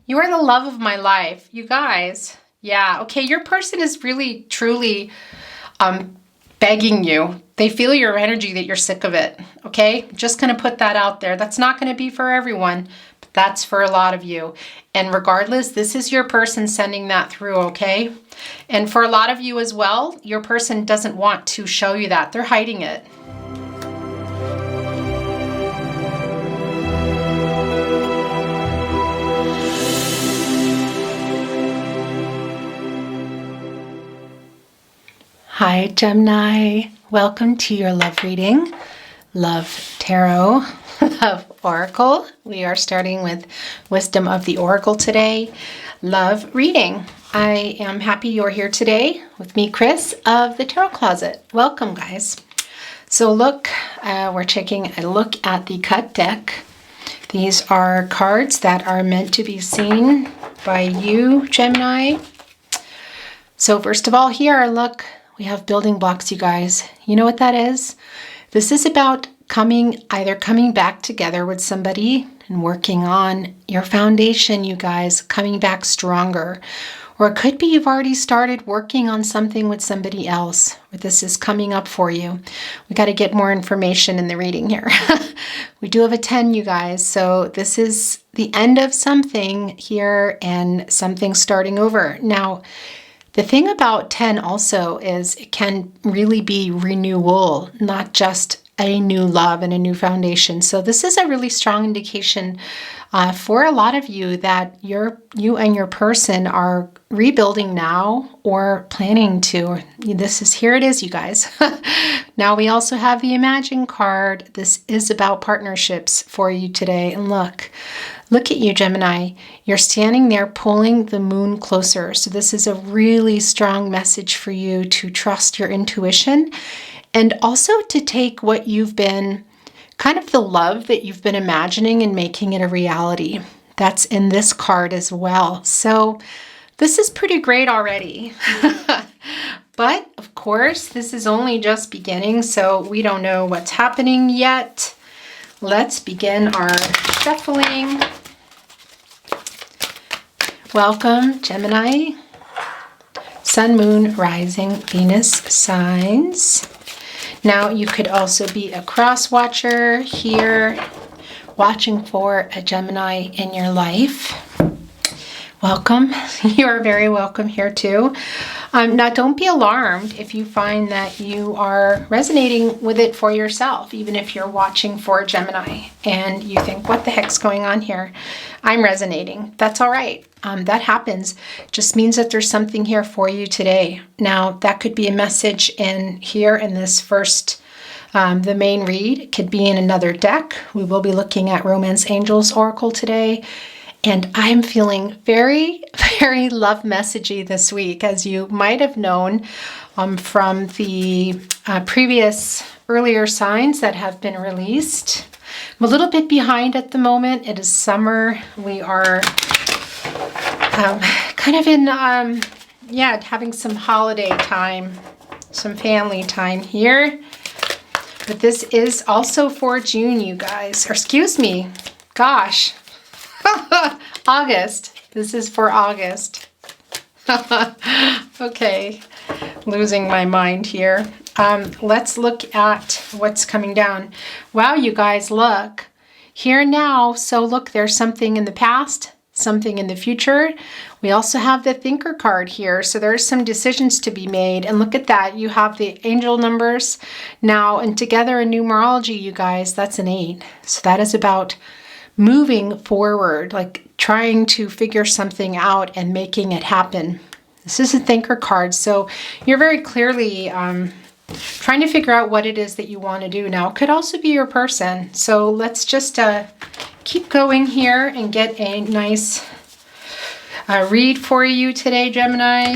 You are the love of my life. You guys. Yeah. Okay. Your person is really, truly begging you. They feel your energy that you're sick of it. Okay. Just going to put that out there. That's not going to be for everyone, but that's for a lot of you. And regardless, this is your person sending that through. Okay. And for a lot of you as well, your person doesn't want to show you that. They're hiding it. Hi, Gemini. Welcome to your love reading, Love Tarot, Love Oracle. We are starting with Wisdom of the Oracle today, Love Reading. I am happy you're here today with me, Chris, of the Tarot Closet. Welcome, guys. So look, we're taking a look at the cut deck. These are cards that are meant to be seen by you, Gemini. So first of all, here, look. We have building blocks, you guys. You know what that is? This is about either coming back together with somebody and working on your foundation, you guys, coming back stronger. Or it could be you've already started working on something with somebody else, or this is coming up for you. We got to get more information in the reading here. We do have a 10, you guys. So this is the end of something here and something starting over. Now, the thing about 10 also is it can really be renewal, not just a new love and a new foundation. So this is a really strong indication for a lot of you that you and your person are rebuilding now or planning to. Here it is, you guys. Now we also have the Imagine card. This is about partnerships for you today. And look at you, Gemini. You're standing there pulling the moon closer. So this is a really strong message for you to trust your intuition and also to take what you've been, kind of the love that you've been imagining and making it a reality. That's in this card as well. So this is pretty great already. But of course, this is only just beginning, so we don't know what's happening yet. Let's begin our shuffling. Welcome, Gemini. Sun, Moon, Rising, Venus signs. Now, you could also be a cross watcher here, watching for a Gemini in your life. Welcome. You are very welcome here too. Now, don't be alarmed if you find that you are resonating with it for yourself, even if you're watching for a Gemini and you think, what the heck's going on here? I'm resonating. That's all right. That happens. Just means that there's something here for you today. Now, that could be a message in this first, the main read. It could be in another deck. We will be looking at Romance Angels Oracle today. And I'm feeling very, very love messagey this week, as you might have known from the previous earlier signs that have been released. I'm a little bit behind at the moment. It is summer. We are kind of in, having some holiday time, some family time here. But this is also for June, you guys. Or excuse me, gosh. August. This is for August. Okay, losing my mind here. Let's look at what's coming down. Wow, you guys, look. Here now, so look, there's something in the past, something in the future. We also have the Thinker card here, so there's some decisions to be made. And look at that, you have the angel numbers now, and together in numerology, you guys, that's an 8. So that is about moving forward, like trying to figure something out and making it happen. This is a Thinker card, so you're very clearly trying to figure out what it is that you want to do. Now, it could also be your person. So let's just keep going here and get a nice read for you today, Gemini.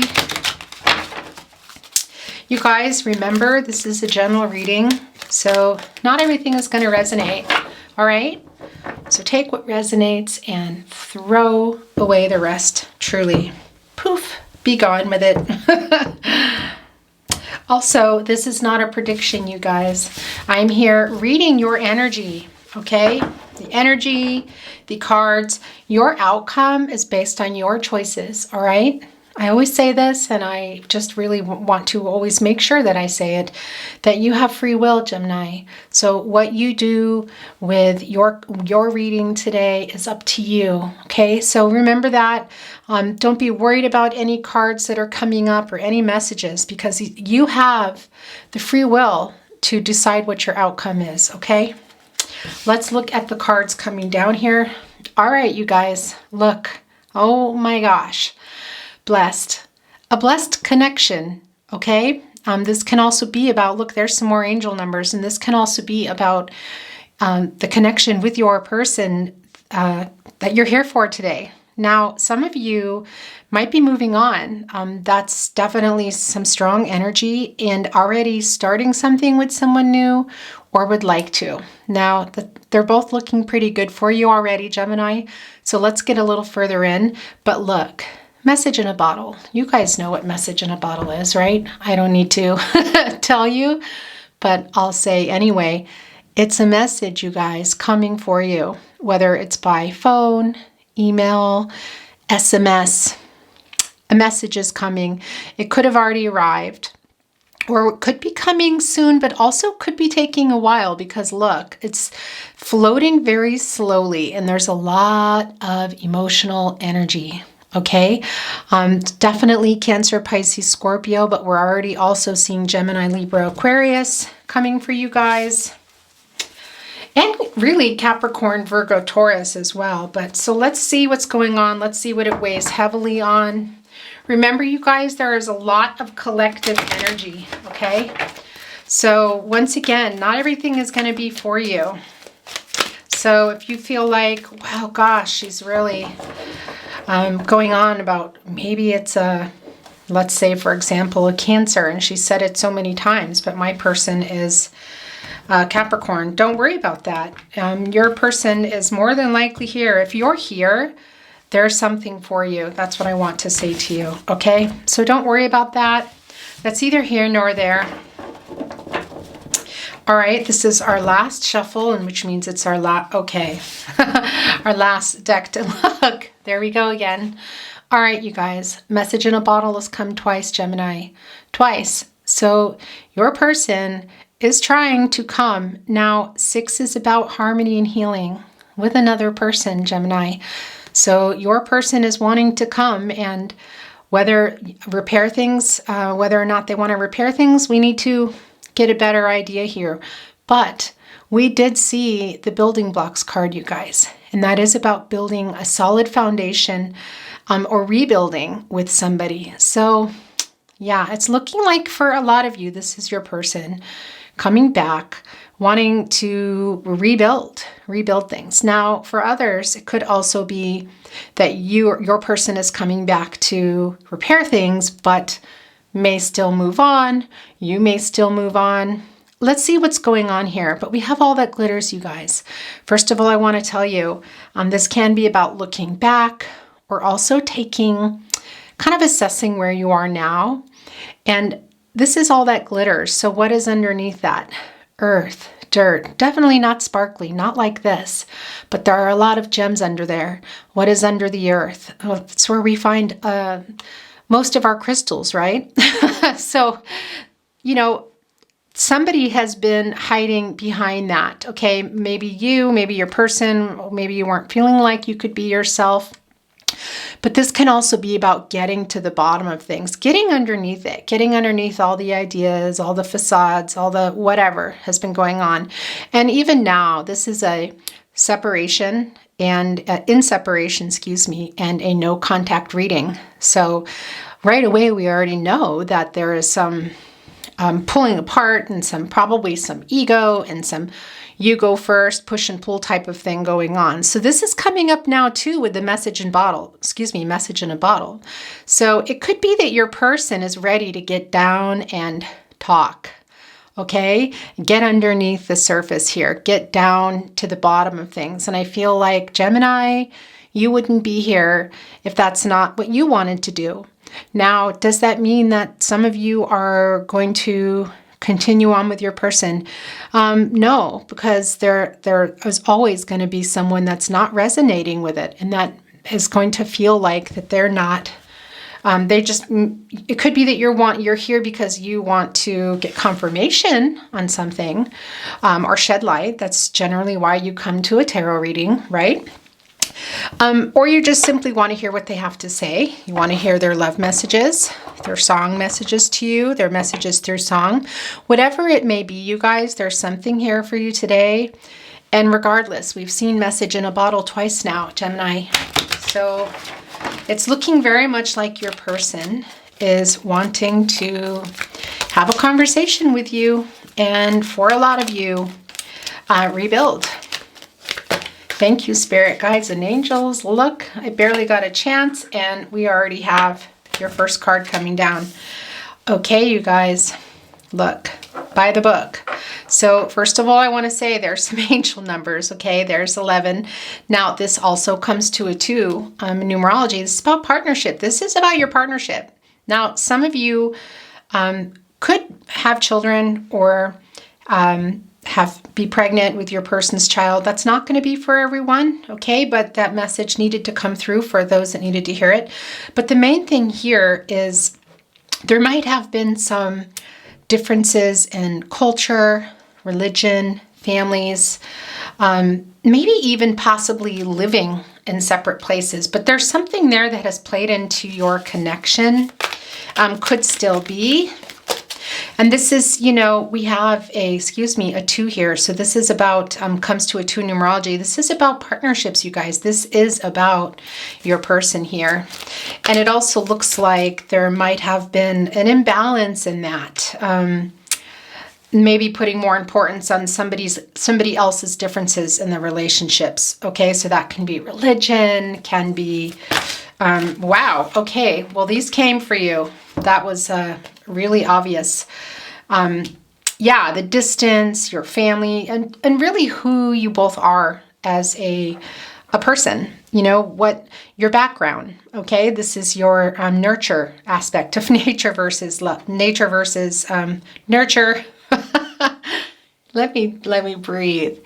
You guys, remember, this is a general reading, so not everything is going to resonate, all right? So take what resonates and throw away the rest, truly. Poof, be gone with it. Also, this is not a prediction, you guys. I'm here reading your energy okay? The energy, the cards, your outcome is based on your choices, all right? I always say this, and I just really want to always make sure that I say it, that you have free will, Gemini. So what you do with your reading today is up to you, okay? So remember that. Don't be worried about any cards that are coming up or any messages, because you have the free will to decide what your outcome is, okay? Let's look at the cards coming down here. All right, you guys, look. Oh my gosh. Blessed. A blessed connection, okay? This can also be about, look, there's some more angel numbers, and this can also be about the connection with your person that you're here for today. Now, some of you might be moving on. That's definitely some strong energy and already starting something with someone new or would like to. Now, they're both looking pretty good for you already, Gemini. So let's get a little further in. But look, message in a bottle. You guys know what message in a bottle is, right? I don't need to tell you, but I'll say anyway. It's a message, you guys, coming for you, whether it's by phone, email, SMS. A message is coming. It could have already arrived, or it could be coming soon, but also could be taking a while, because look, it's floating very slowly and there's a lot of emotional energy. Okay, definitely Cancer, Pisces, Scorpio, but we're already also seeing Gemini, Libra, Aquarius coming for you guys. And really Capricorn, Virgo, Taurus as well. But so let's see what's going on. Let's see what it weighs heavily on. Remember, you guys, there is a lot of collective energy, okay? So once again, not everything is going to be for you. So if you feel like, wow, gosh, she's really going on about, maybe it's a, let's say, for example, a Cancer, and she said it so many times, but my person is Capricorn. Don't worry about that. Your person is more than likely here. If you're here, there's something for you. That's what I want to say to you, okay? So don't worry about that. That's either here nor there. All right, this is our last shuffle, and which means it's our our last deck to look. There we go again. All right, you guys, message in a bottle has come twice, Gemini, twice. So your person is trying to come. Now, 6 is about harmony and healing with another person, Gemini. So your person is wanting to come, and whether repair things, whether or not they want to repair things, we need to get a better idea here. But we did see the building blocks card, you guys, and that is about building a solid foundation or rebuilding with somebody. So yeah, it's looking like for a lot of you, this is your person coming back, wanting to rebuild things. Now, for others, it could also be that your person is coming back to repair things, but may still move on. You may still move on. Let's see what's going on here. But we have all that glitters, you guys. First of all, I want to tell you, this can be about looking back, or also taking, kind of assessing where you are now. And this is all that glitters. So what is underneath that? Earth, dirt, definitely not sparkly, not like this, but there are a lot of gems under there. What is under the earth? Oh, it's where we find most of our crystals, right? So, you know, somebody has been hiding behind that. Okay, maybe you, maybe your person, maybe you weren't feeling like you could be yourself. But this can also be about getting to the bottom of things, getting underneath it, getting underneath all the ideas, all the facades, all the whatever has been going on. And even now, this is a separation and in separation, excuse me, and a no contact reading. So right away, we already know that there is some pulling apart and probably some ego and some you go first, push and pull type of thing going on. So this is coming up now too with the message in a bottle. So it could be that your person is ready to get down and talk, okay? Get underneath the surface here, get down to the bottom of things. And I feel like, Gemini, you wouldn't be here if that's not what you wanted to do. Now, does that mean that some of you are going to continue on with your person. No, because there is always going to be someone that's not resonating with it, and that is going to feel like that they're not. It could be that you're here because you want to get confirmation on something, or shed light. That's generally why you come to a tarot reading, right? Or you just simply want to hear what they have to say. You want to hear their love messages, their song messages to you, their messages through song. Whatever it may be, you guys, there's something here for you today. And regardless, we've seen message in a bottle twice now, Gemini. So it's looking very much like your person is wanting to have a conversation with you, and for a lot of you, rebuild. Thank you, spirit guides and angels. Look, I barely got a chance, and we already have your first card coming down. Okay, you guys, look, by the book. So first of all, I want to say there's some angel numbers, okay? There's 11. Now, this also comes to a 2 in numerology. This is about partnership. This is about your partnership. Now, some of you could have children or be pregnant with your person's child. That's not going to be for everyone, okay? But that message needed to come through for those that needed to hear it. But the main thing here is there might have been some differences in culture, religion, families, maybe even possibly living in separate places. But there's something there that has played into your connection, could still be. And this is, you know, we have a 2 here. So this is about, comes to a 2 numerology. This is about partnerships, you guys. This is about your person here. And it also looks like there might have been an imbalance in that. Maybe putting more importance on somebody else's differences in the relationships. Okay, so that can be religion, can be, wow, okay. Well, these came for you. That was really obvious. Yeah, the distance, your family, and really who you both are as a person, you know, what your background, okay? This is your nurture aspect of nature versus love, nature versus nurture. Let me breathe.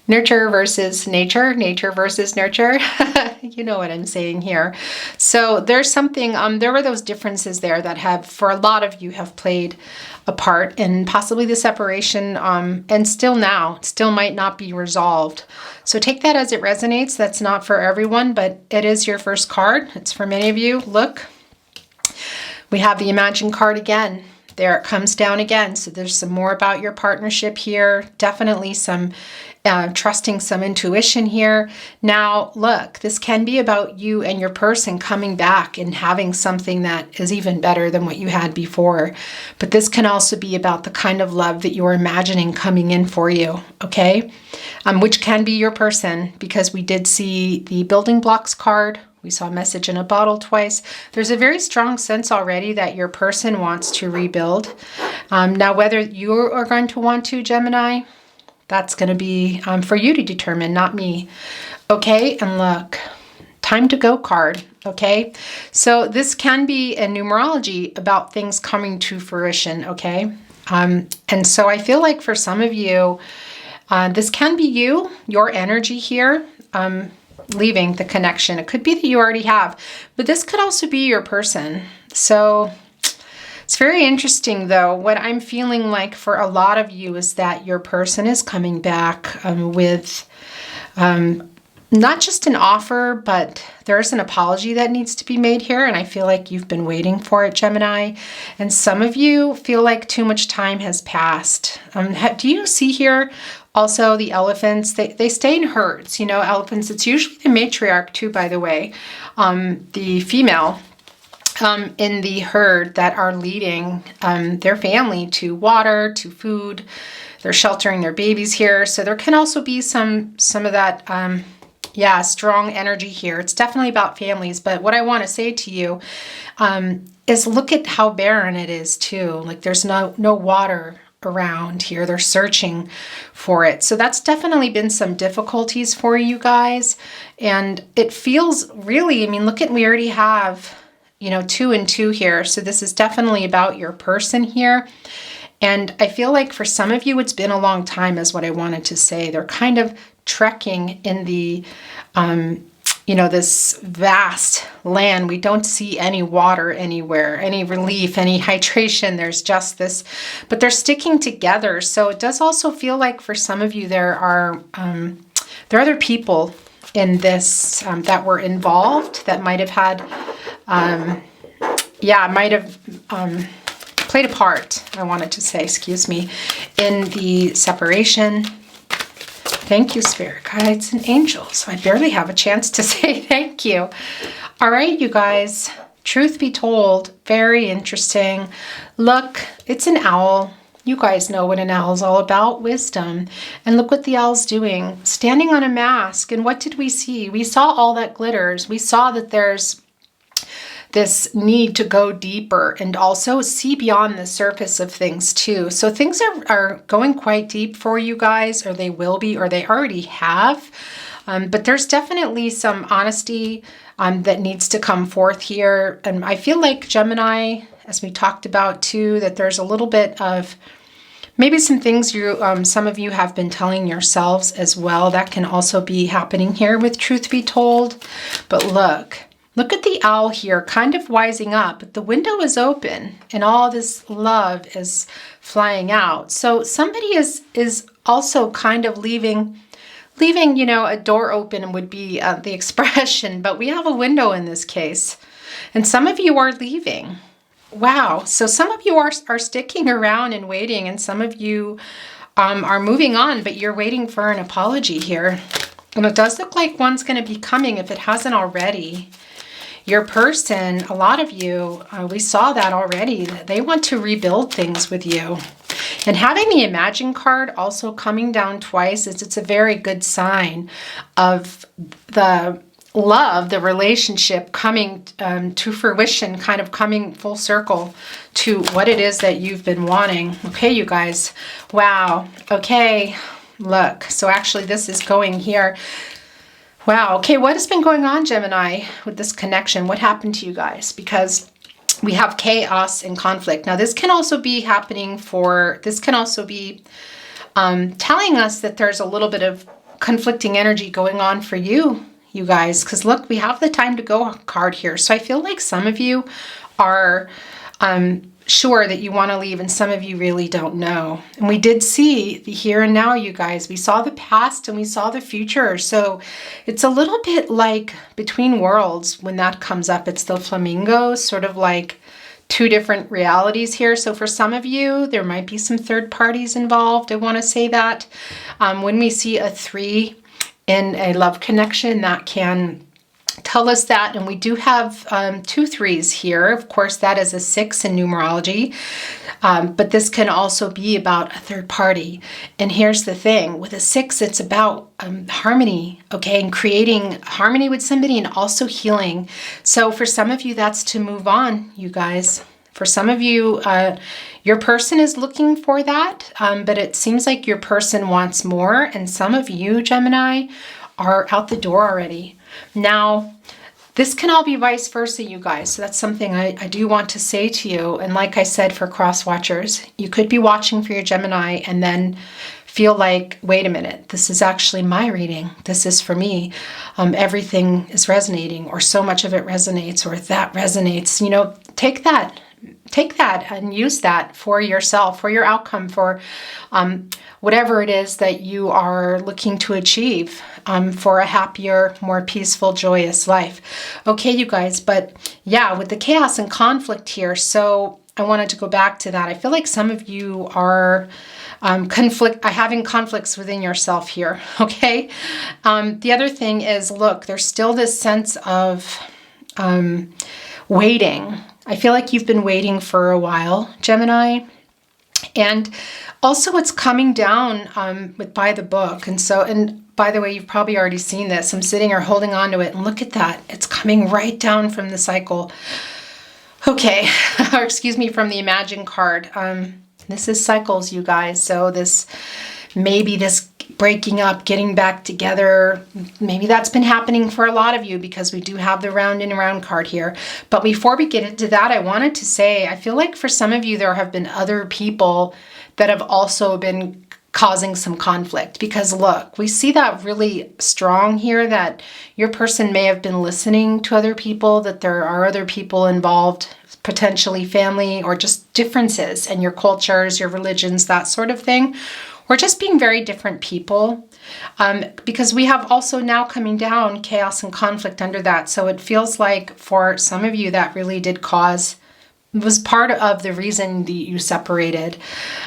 Nurture versus nature, nature versus nurture. You know what I'm saying here. So there's something, there were those differences there that have, for a lot of you, have played a part in possibly the separation, and still might not be resolved. So take that as it resonates. That's not for everyone, but it is your first card. It's for many of you. Look, we have the Imagine card again. There it comes down again. So there's some more about your partnership here. Definitely some trusting some intuition here. Now, look, this can be about you and your person coming back and having something that is even better than what you had before. But this can also be about the kind of love that you're imagining coming in for you, okay? Which can be your person, because we did see the building blocks card. We saw message in a bottle twice. There's a very strong sense already that your person wants to rebuild. Now, whether you are going to want to, Gemini, that's going to be for you to determine, not me. Okay, and look, time to go card. Okay, so this can be a numerology about things coming to fruition. Okay, and so I feel like for some of you, this can be you, your energy here. Leaving the connection. It could be that you already have, but this could also be your person. So it's very interesting though. What I'm feeling like for a lot of you is that your person is coming back with not just an offer, but there's an apology that needs to be made here. And I feel like you've been waiting for it, Gemini. And some of you feel like too much time has passed. Do you see here also the elephants? They stay in herds, you know, elephants. It's usually the matriarch too, by the way, the female in the herd that are leading their family to water, to food. They're sheltering their babies here. So there can also be some of that, yeah, strong energy here. It's definitely about families. But what I want to say to you is look at how barren it is too. Like there's no water around here. They're searching for it. So that's definitely been some difficulties for you guys. And it feels really, I mean, look at, we already have, you know, 2 and 2 here. So this is definitely about your person here. And I feel like for some of you, it's been a long time is what I wanted to say. They're kind of trekking in the, this vast land. We don't see any water anywhere, any relief, any hydration. There's just this, but they're sticking together. So it does also feel like for some of you, there are other people in this that were involved that might have had, played a part, I wanted to say, excuse me, in the separation. Thank you, Spirit Guides and Angels. I barely have a chance to say thank you. All right, you guys, truth be told, very interesting. Look, it's an owl. You guys know what an owl's all about, wisdom. And look what the owl's doing, standing on a mask. And what did we see? We saw all that glitters. We saw that there's this need to go deeper and also see beyond the surface of things too. So things are going quite deep for you guys, or they will be, or they already have. But there's definitely some honesty that needs to come forth here. And I feel like Gemini, as we talked about too, that there's a little bit of maybe some things some of you have been telling yourselves as well. That can also be happening here with truth be told. But look at the owl here, kind of wising up, but the window is open and all this love is flying out. So somebody is also kind of leaving, a door open would be the expression, but we have a window in this case. And some of you are leaving. Wow. So some of you are sticking around and waiting, and some of you are moving on, but you're waiting for an apology here. And it does look like one's going to be coming if it hasn't already. Your person, a lot of you, we saw that already, that they want to rebuild things with you. And having the Imagine card also coming down twice, it's a very good sign of the love, the relationship coming to fruition, kind of coming full circle to what it is that you've been wanting. Okay, you guys. Wow. Okay, look. So actually this is going here. Wow. Okay, what has been going on, Gemini, with this connection? What happened to you guys? Because we have chaos and conflict. Now, this can also be happening telling us that there's a little bit of conflicting energy going on for you guys. Because look, we have the time to go card here. So I feel like some of you are sure that you want to leave, and some of you really don't know. And we did see the here and now, you guys. We saw the past and we saw the future. So it's a little bit like between worlds when that comes up. It's the flamingo, sort of like two different realities here. So for some of you, there might be some third parties involved. I want to say that. When we see a 3 in a love connection, that can tell us that. And we do have 2 3s here. Of course, that is a 6 in numerology. But this can also be about a third party. And here's the thing. With a 6, it's about harmony, okay? And creating harmony with somebody and also healing. So for some of you, that's to move on, you guys. For some of you, your person is looking for that. But it seems like your person wants more. And some of you, Gemini, are out the door already. Now, this can all be vice versa, you guys. So that's something I do want to say to you. And like I said, for cross watchers, you could be watching for your Gemini and then feel like, wait a minute, this is actually my reading. This is for me. Everything is resonating, or so much of it resonates, or that resonates. Take that and use that for yourself, for your outcome, for whatever it is that you are looking to achieve, for a happier, more peaceful, joyous life. Okay, you guys, but yeah, with the chaos and conflict here, so I wanted to go back to that. I feel like some of you are having conflicts within yourself here, okay? The other thing is, look, there's still this sense of waiting. I feel like you've been waiting for a while, Gemini. And also it's coming down by the book. And by the way, you've probably already seen this. I'm sitting here holding on to it, and look at that. It's coming right down from the cycle. Okay, or excuse me, from the Imagine card. This is cycles, you guys. So maybe this breaking up, getting back together. Maybe that's been happening for a lot of you because we do have the round and round card here. But before we get into that, I wanted to say, I feel like for some of you, there have been other people that have also been causing some conflict, because look, we see that really strong here, that your person may have been listening to other people, that there are other people involved, potentially family or just differences in your cultures, your religions, that sort of thing, or just being very different people, because we have also now coming down chaos and conflict under that. So it feels like for some of you that really did cause, was part of the reason that you separated.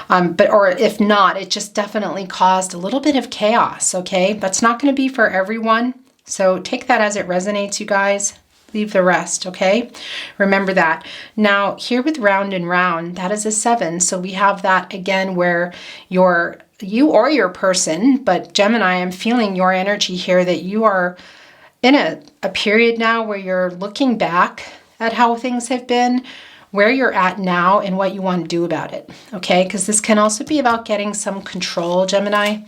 Or if not, it just definitely caused a little bit of chaos, okay? That's not going to be for everyone. So take that as it resonates, you guys. Leave the rest, okay? Remember that. Now, here with round and round, that is a 7. So we have that again where you or your person, but Gemini, I'm feeling your energy here that you are in a period now where you're looking back at how things have been, where you're at now, and what you want to do about it, okay? Because this can also be about getting some control, Gemini.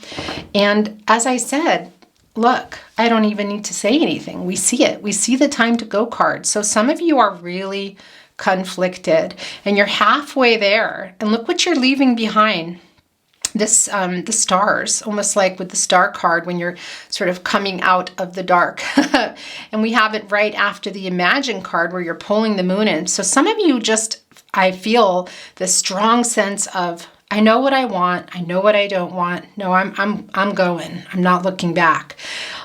And as I said, look, I don't even need to say anything. We see it. We see the time to go card. So some of you are really conflicted and you're halfway there. And look what you're leaving behind. This, the stars, almost like with the star card when you're sort of coming out of the dark. And we have it right after the Imagine card where you're pulling the moon in. So some of you just, I feel this strong sense of, I know what I want. I know what I don't want. No, I'm going. I'm not looking back.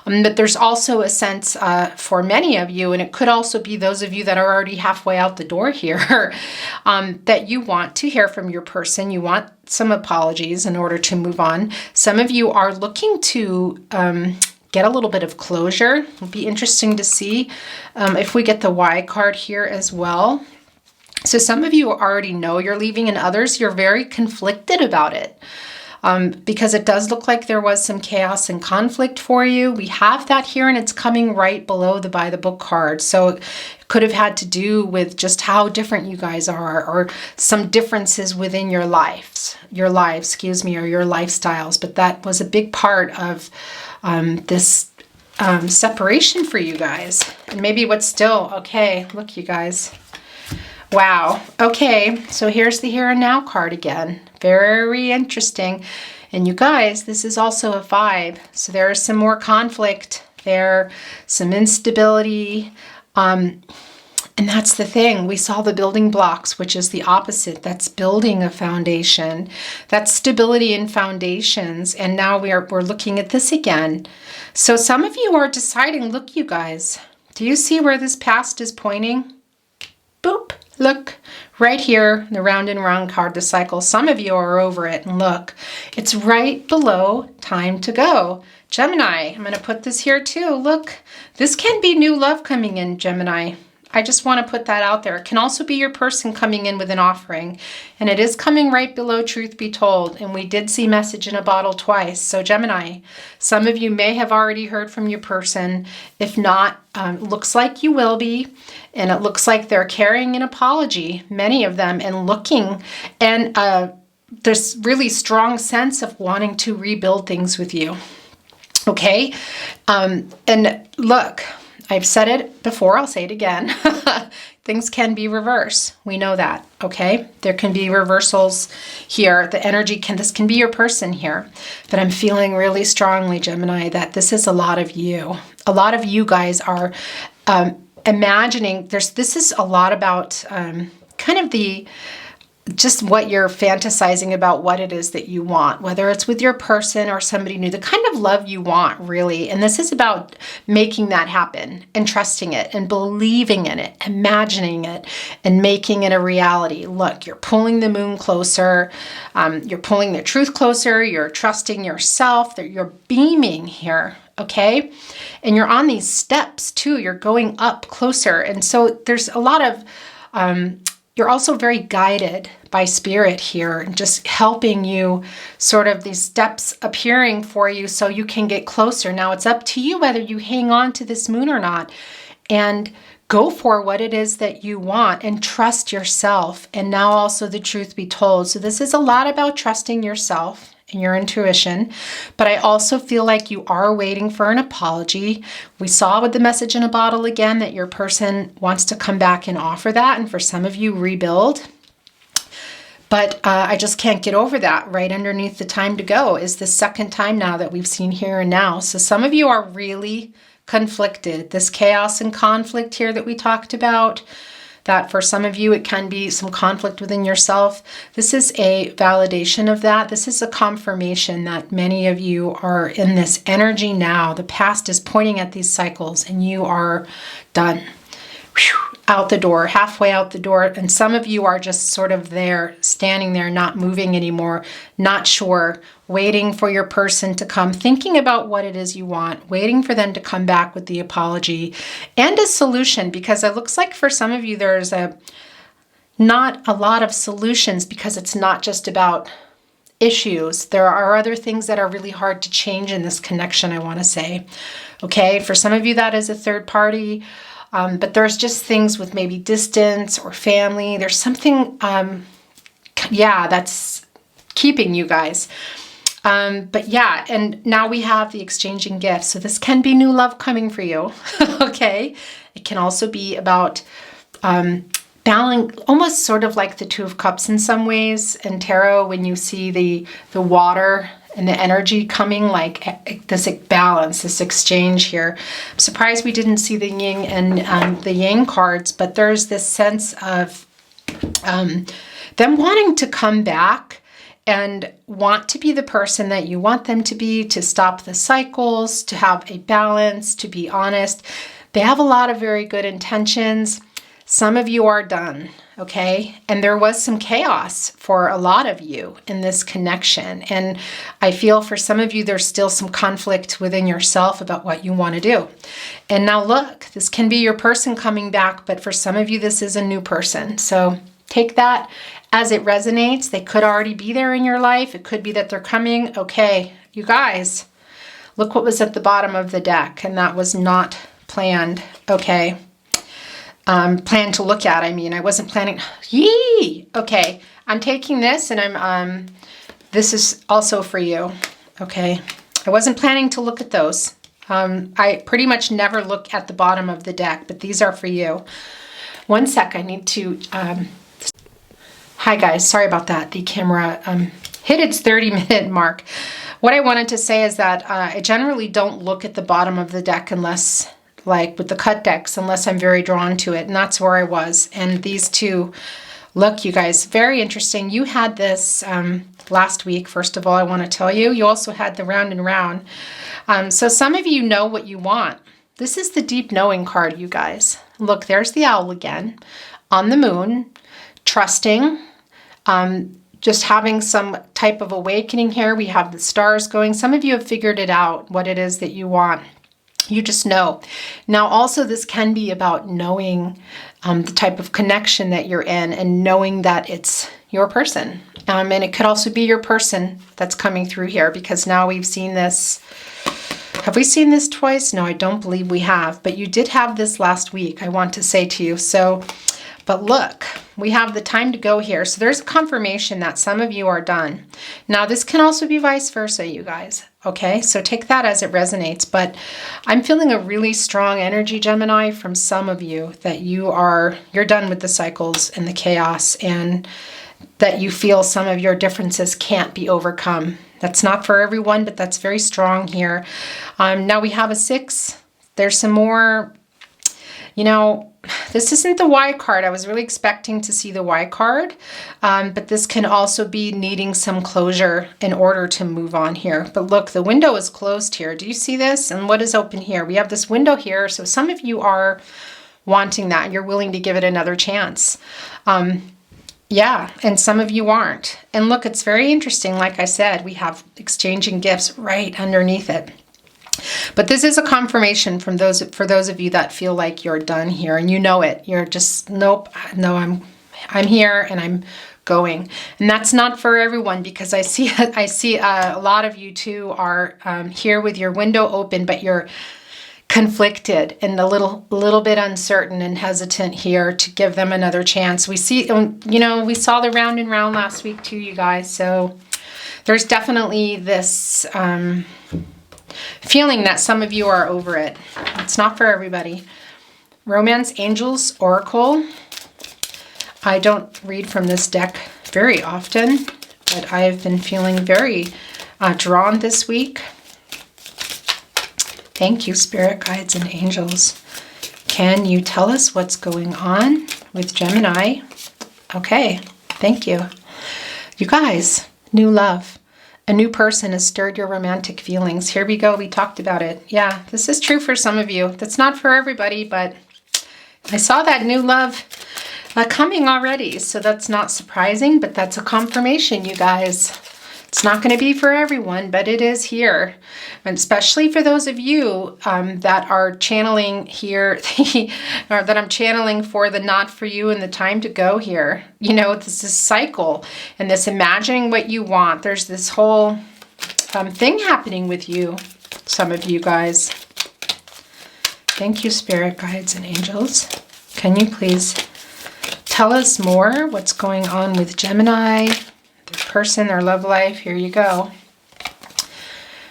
But there's also a sense for many of you, and it could also be those of you that are already halfway out the door here, that you want to hear from your person. You want some apologies in order to move on. Some of you are looking to get a little bit of closure. It'll be interesting to see if we get the Y card here as well. So some of you already know you're leaving, and others you're very conflicted about it, because it does look like there was some chaos and conflict for you. We have that here, and it's coming right below the by the book card. So it could have had to do with just how different you guys are, or some differences within your lives, or your lifestyles. But that was a big part of this separation for you guys. And maybe what's still, okay, look, you guys. Wow. Okay, so here's the Here and Now card again. Very interesting. And you guys, this is also a 5. So there is some more conflict there, some instability. And that's the thing. We saw the building blocks, which is the opposite. That's building a foundation. That's stability in foundations. And now we're looking at this again. So some of you are deciding, look, you guys, do you see where this past is pointing? Boop. Look, right here, the round and round card, the cycle. Some of you are over it, and look, it's right below time to go. Gemini, I'm going to put this here too. Look, this can be new love coming in, Gemini. I just want to put that out there. It can also be your person coming in with an offering, and it is coming right below truth be told. And we did see message in a bottle twice. So Gemini, some of you may have already heard from your person. If not, looks like you will be. And it looks like they're carrying an apology, many of them, and looking. And there's really strong sense of wanting to rebuild things with you. Okay? And look, I've said it before, I'll say it again. Things can be reversed. We know that, okay? There can be reversals here. The energy this can be your person here. But I'm feeling really strongly, Gemini, that this is a lot of you. A lot of you guys are imagining, this is a lot about kind of just what you're fantasizing about, what it is that you want, whether it's with your person or somebody new, the kind of love you want, really. And this is about making that happen and trusting it and believing in it, imagining it and making it a reality. Look, you're pulling the moon closer. You're pulling the truth closer. You're trusting yourself. You're beaming here. Okay. And you're on these steps too. You're going up closer. And so there's a lot of, you're also very guided by spirit here, and just helping you, sort of these steps appearing for you so you can get closer. Now it's up to you whether you hang on to this moon or not, and go for what it is that you want and trust yourself. And now also the truth be told. So this is a lot about trusting yourself and your intuition, but I also feel like you are waiting for an apology. We saw with the message in a bottle again that your person wants to come back and offer that, and for some of you, rebuild. But I just can't get over that. Right underneath the time to go is the second time now that we've seen here and now. So some of you are really conflicted. This chaos and conflict here that we talked about, that for some of you, it can be some conflict within yourself. This is a validation of that. This is a confirmation that many of you are in this energy now. The past is pointing at these cycles and you are done. Whew. Out the door, halfway out the door. And some of you are just sort of there, standing there, not moving anymore, not sure, waiting for your person to come, thinking about what it is you want, waiting for them to come back with the apology and a solution, because it looks like for some of you, there's not a lot of solutions because it's not just about issues. There are other things that are really hard to change in this connection, I want to say. Okay, for some of you, that is a third party. But there's just things with maybe distance or family. There's something, that's keeping you guys. But yeah, and now we have the exchanging gifts. So this can be new love coming for you, okay? It can also be about balancing, almost sort of like the Two of Cups in some ways. In tarot, when you see the water and the energy coming, like this balance, this exchange here. I'm surprised we didn't see the yin and the yang cards, but there's this sense of them wanting to come back and want to be the person that you want them to be, to stop the cycles, to have a balance, to be honest. They have a lot of very good intentions. Some of you are done, okay? And there was some chaos for a lot of you in this connection. And I feel for some of you, there's still some conflict within yourself about what you want to do. And now look, this can be your person coming back, but for some of you, this is a new person. So take that as it resonates. They could already be there in your life. It could be that they're coming. Okay, you guys, look what was at the bottom of the deck, and that was not planned, okay? Planned to look at, I mean, I wasn't planning, okay, I'm taking this and I'm, this is also for you, okay? I wasn't planning to look at those. I pretty much never look at the bottom of the deck, but these are for you. One sec, I need to, hi guys, sorry about that. The camera hit its 30-minute mark. What I wanted to say is that I generally don't look at the bottom of the deck unless, like with the cut decks, unless I'm very drawn to it. And that's where I was. And these two, look, you guys, very interesting. You had this last week, first of all, I want to tell you. You also had the round and round. So some of you know what you want. This is the deep knowing card, you guys. Look, there's the owl again. On the moon, trusting, just having some type of awakening here. We have the stars going. Some of you have figured it out, what it is that you want. You just know. Now, also, this can be about knowing the type of connection that you're in and knowing that it's your person. And it could also be your person that's coming through here, because now we've seen this. Have we seen this twice? No, I don't believe we have. But you did have this last week, I want to say to you. So, but look, we have the time to go here. So there's a confirmation that some of you are done. Now, this can also be vice versa, you guys. Okay, so take that as it resonates. But I'm feeling a really strong energy, Gemini, from some of you that you're done with the cycles and the chaos, and that you feel some of your differences can't be overcome. That's not for everyone, but that's very strong here. Now we have a 6. There's some more, you know, this isn't the Y card. I was really expecting to see the Y card, but this can also be needing some closure in order to move on here. But look, the window is closed here. Do you see this? And what is open here? We have this window here. So some of you are wanting that. You're willing to give it another chance. Yeah, and some of you aren't. And look, it's very interesting. Like I said, we have exchanging gifts right underneath it. But this is a confirmation from for those of you that feel like you're done here and you know it. You're just, nope, no, I'm here and I'm going. And that's not for everyone, because I see a lot of you too are here with your window open, but you're conflicted and a little bit uncertain and hesitant here to give them another chance. We see, you know, we saw the round and round last week too, you guys. So there's definitely this feeling that some of you are over it. It's not for everybody. Romance Angels Oracle. I don't read from this deck very often, but I've been feeling very drawn this week. Thank you, Spirit Guides and Angels. Can you tell us what's going on with Gemini? Okay, thank you. You guys, new love. A new person has stirred your romantic feelings. Here we go. We talked about it. Yeah, this is true for some of you. That's not for everybody, but I saw that new love coming already. So that's not surprising, but that's a confirmation, you guys. It's not going to be for everyone, but it is here. And especially for those of you that are channeling here, or that I'm channeling for the not for you and the time to go here. You know, this is cycle and this imagining what you want. There's this whole thing happening with you, some of you guys. Thank you, Spirit Guides and Angels. Can you please tell us more what's going on with Gemini? Their person, their love life. Here you go.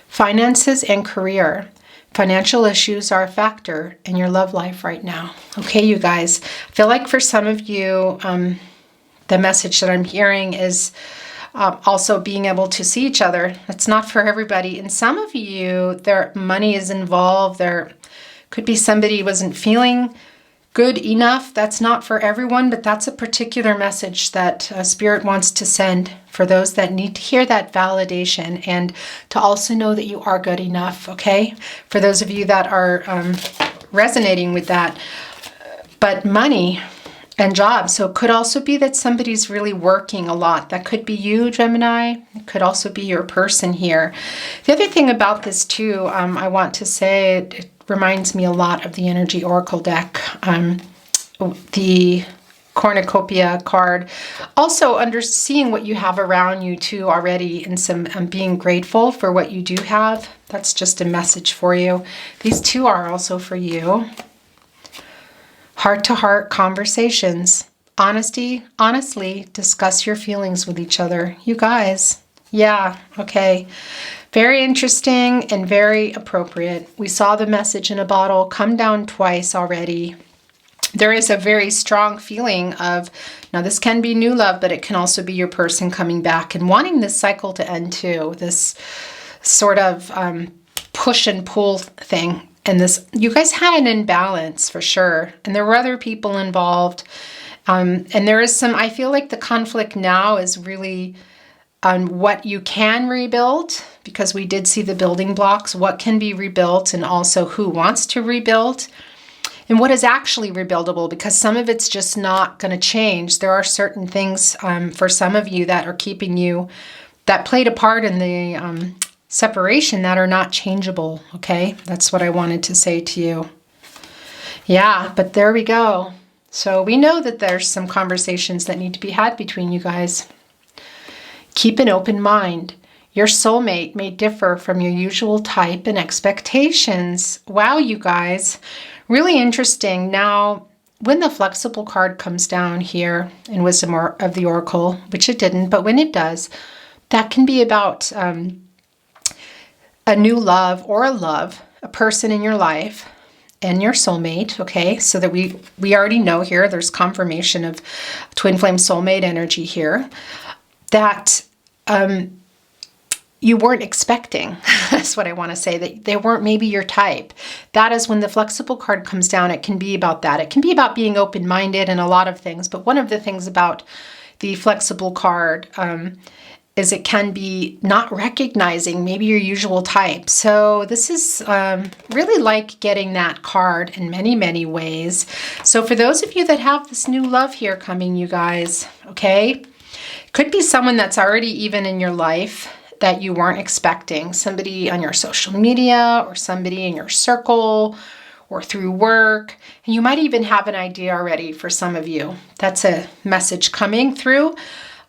Finances and career. Financial issues are a factor in your love life right now. Okay, you guys. I feel like for some of you, the message that I'm hearing is also being able to see each other. It's not for everybody. And some of you, their money is involved. There could be somebody wasn't feeling good enough. That's not for everyone, but that's a particular message that Spirit wants to send for those that need to hear that validation and to also know that you are good enough, okay? For those of you that are resonating with that. But money and jobs. So it could also be that somebody's really working a lot. That could be you, Gemini. It could also be your person here. The other thing about this too, I want to say, it reminds me a lot of the Energy Oracle deck, the cornucopia card. Also seeing what you have around you too already, and some being grateful for what you do have. That's just a message for you. These two are also for you. Heart-to-heart conversations. Honestly, discuss your feelings with each other. You guys. Yeah, okay. Very interesting and very appropriate. We saw the message in a bottle come down twice already. There is a very strong feeling of, now this can be new love, but it can also be your person coming back and wanting this cycle to end too. This sort of push and pull thing. And this, you guys had an imbalance for sure. And there were other people involved. And there is some, I feel like the conflict now is really on what you can rebuild, because we did see the building blocks, what can be rebuilt, and also who wants to rebuild, and what is actually rebuildable, because some of it's just not going to change. There are certain things for some of you that are keeping you, that played a part in the separation, that are not changeable, okay? That's what I wanted to say to you. Yeah, but there we go. So we know that there's some conversations that need to be had between you guys. Keep an open mind. Your soulmate may differ from your usual type and expectations. Wow, you guys. Really interesting. Now, when the flexible card comes down here in Wisdom of the Oracle, which it didn't, but when it does, that can be about a new love or a person in your life and your soulmate, okay? So that we already know here, there's confirmation of twin flame soulmate energy here, that you weren't expecting. That's what I want to say, that they weren't maybe your type. That is when the flexible card comes down, it can be about that. It can be about being open-minded and a lot of things. But one of the things about the flexible card is it can be not recognizing maybe your usual type. So this is really like getting that card in many, many ways. So for those of you that have this new love here coming, you guys, okay? Could be someone that's already even in your life that you weren't expecting. Somebody on your social media or somebody in your circle or through work. And you might even have an idea already for some of you. That's a message coming through.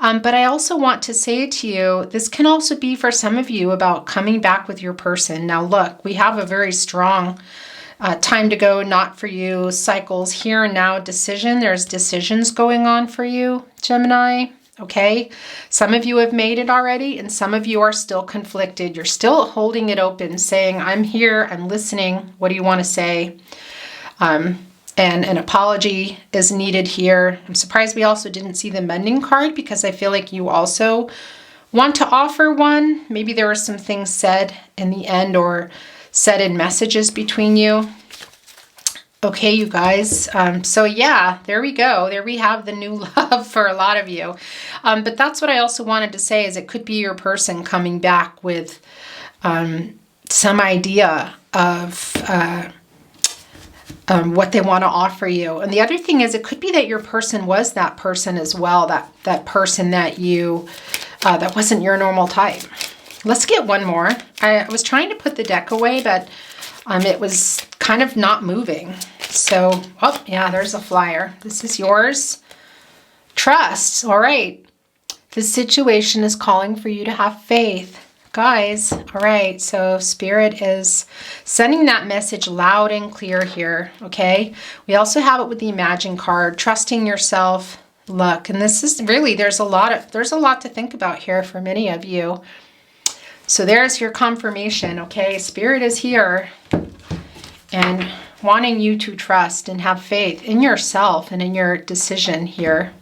But I also want to say to you, this can also be for some of you about coming back with your person. Now look, we have a very strong time to go, not for you, cycles, here and now, decision. There's decisions going on for you, Gemini. okay? Some of you have made it already, and some of you are still conflicted. You're still holding it open, saying, I'm here, I'm listening. What do you want to say? And an apology is needed here. I'm surprised we also didn't see the mending card, because I feel like you also want to offer one. Maybe there were some things said in the end or said in messages between you. Okay, you guys. So yeah, there we go. There we have the new love for a lot of you. But that's what I also wanted to say, is it could be your person coming back with some idea of what they want to offer you. And the other thing is, it could be that your person was that person as well, that person that you, that wasn't your normal type. Let's get one more. I was trying to put the deck away, but it was kind of not moving. So, oh yeah, there's a flyer. This is yours. Trust. All right. This situation is calling for you to have faith. Guys, all right, so Spirit is sending that message loud and clear here, okay? We also have it with the Imagine card, trusting yourself. Look, and this is really, there's a lot to think about here for many of you. So there's your confirmation, okay? Spirit is here and wanting you to trust and have faith in yourself and in your decision here.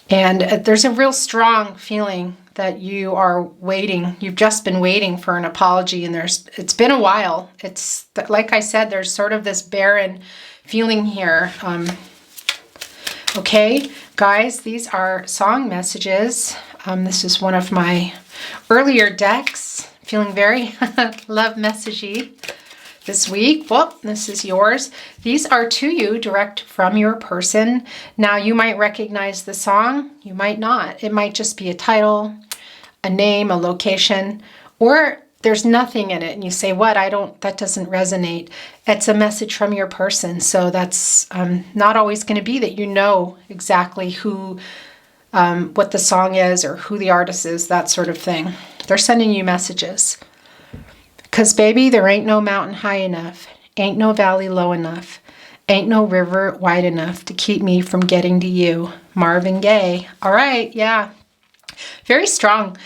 And there's a real strong feeling that you are waiting. You've just been waiting for an apology, and it's been a while. It's like I said, there's sort of this barren feeling here. Okay, guys, these are song messages. This is one of my earlier decks. Feeling very love messagey this week. Well, this is yours. These are to you, direct from your person. Now, you might recognize the song, you might not. It might just be a title, a name, a location, or there's nothing in it and you say, what? That doesn't resonate. It's a message from your person. So that's not always going to be that you know exactly who, what the song is or who the artist is, that sort of thing. They're sending you messages. Because, baby, there ain't no mountain high enough, ain't no valley low enough, ain't no river wide enough to keep me from getting to you. Marvin Gaye. All right, yeah. Very strong.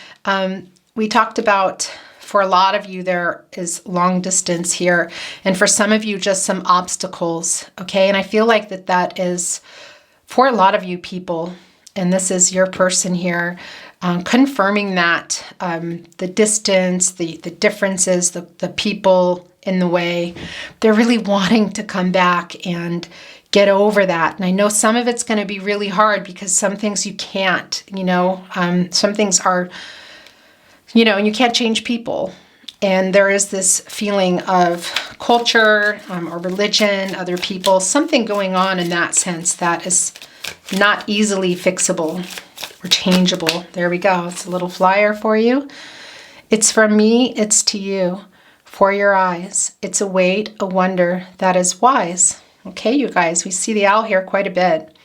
We talked about, for a lot of you, there is long distance here. And for some of you, just some obstacles, okay? And I feel like that is, for a lot of you people, and this is your person here, confirming that the distance, the differences, the people in the way, they're really wanting to come back and get over that. And I know some of it's going to be really hard because some things you can't, some things are, and you can't change people. And there is this feeling of culture or religion, other people, something going on in that sense that is not easily fixable or changeable. There we go. It's a little flyer for you. It's from me, it's to you, for your eyes. It's a wait, a wonder that is wise. Okay, you guys, we see the owl here quite a bit.